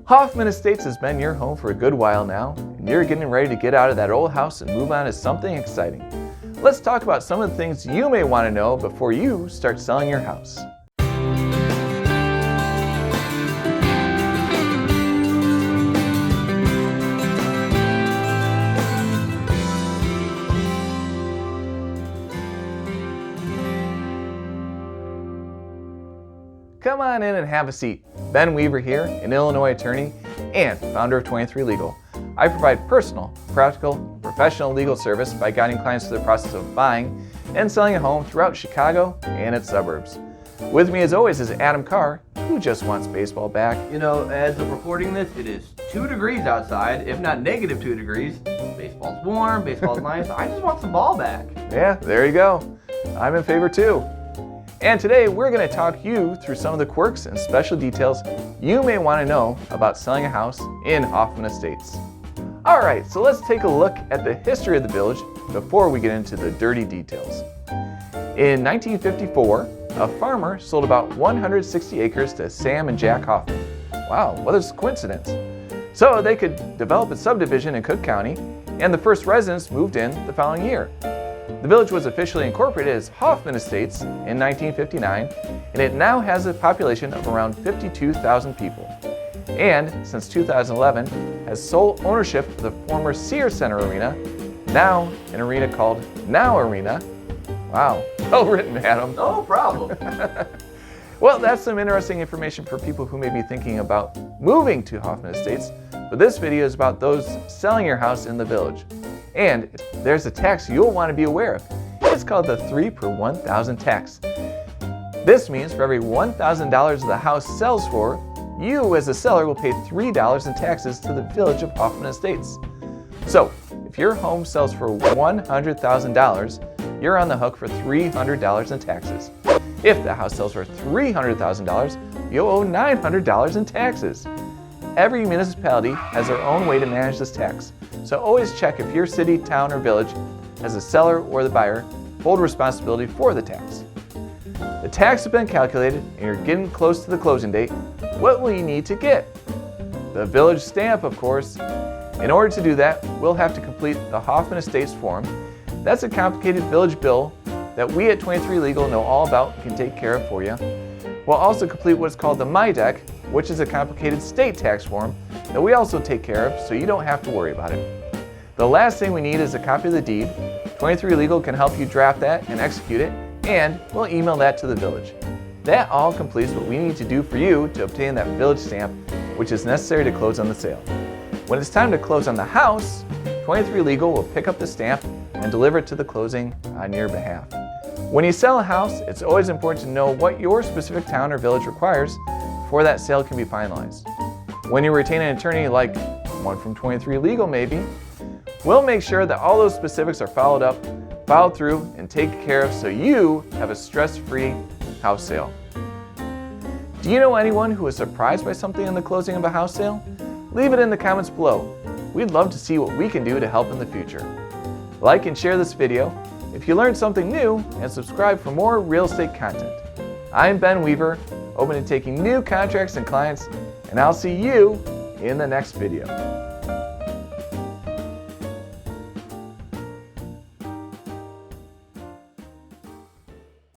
Hoffman Estates has been your home for a good while now, and you're getting ready to get out of that old house and move on to something exciting. Let's talk about some of the things you may want to know before you start selling your house. Come on in and have a seat. Ben Weaver here, an Illinois attorney and founder of 23 Legal. I provide personal, practical, professional legal service by guiding clients through the process of buying and selling a home throughout Chicago and its suburbs. With me as always is Adam Carr, who just wants baseball back. You know, as of recording this, it is 2 degrees outside, if not negative 2 degrees. Baseball's warm, baseball's nice. I just want some ball back. Yeah, there you go. I'm in favor too. And today we're going to talk you through some of the quirks and special details you may want to know about selling a house in Hoffman Estates. Alright, so let's take a look at the history of the village before we get into the dirty details. In 1954, a farmer sold about 160 acres to Sam and Jack Hoffman. Wow, what a coincidence. So they could develop a subdivision in Cook County, and the first residents moved in the following year. The village was officially incorporated as Hoffman Estates in 1959, and it now has a population of around 52,000 people. And since 2011, has sole ownership of the former Sears Center Arena, now an arena called Now Arena. Wow, well written, Adam. No problem. Well, that's some interesting information for people who may be thinking about moving to Hoffman Estates, but this video is about those selling your house in the village. And there's a tax you'll want to be aware of. It's called the 3 per 1,000 tax. This means for every $1,000 the house sells for, you as a seller will pay $3 in taxes to the village of Hoffman Estates. So, if your home sells for $100,000, you're on the hook for $300 in taxes. If the house sells for $300,000, you'll owe $900 in taxes. Every municipality has their own way to manage this tax, so always check if your city, town, or village, as the seller or the buyer, hold responsibility for the tax. The tax has been calculated and you're getting close to the closing date. What will you need to get? The village stamp, of course. In order to do that, we'll have to complete the Hoffman Estates form. That's a complicated village bill that we at 23 Legal know all about and can take care of for you. We'll also complete what's called the MyDeck, which is a complicated state tax form that we also take care of, so you don't have to worry about it. The last thing we need is a copy of the deed. 23 Legal can help you draft that and execute it, and we'll email that to the village. That all completes what we need to do for you to obtain that village stamp, which is necessary to close on the sale. When it's time to close on the house, 23 Legal will pick up the stamp and deliver it to the closing on your behalf. When you sell a house, it's always important to know what your specific town or village requires before that sale can be finalized. When you retain an attorney like one from 23 Legal maybe, we'll make sure that all those specifics are followed through, and taken care of so you have a stress-free house sale. Do you know anyone who was surprised by something in the closing of a house sale? Leave it in the comments below. We'd love to see what we can do to help in the future. Like and share this video if you learned something new, and subscribe for more real estate content. I'm Ben Weaver, open to taking new contracts and clients, and I'll see you in the next video.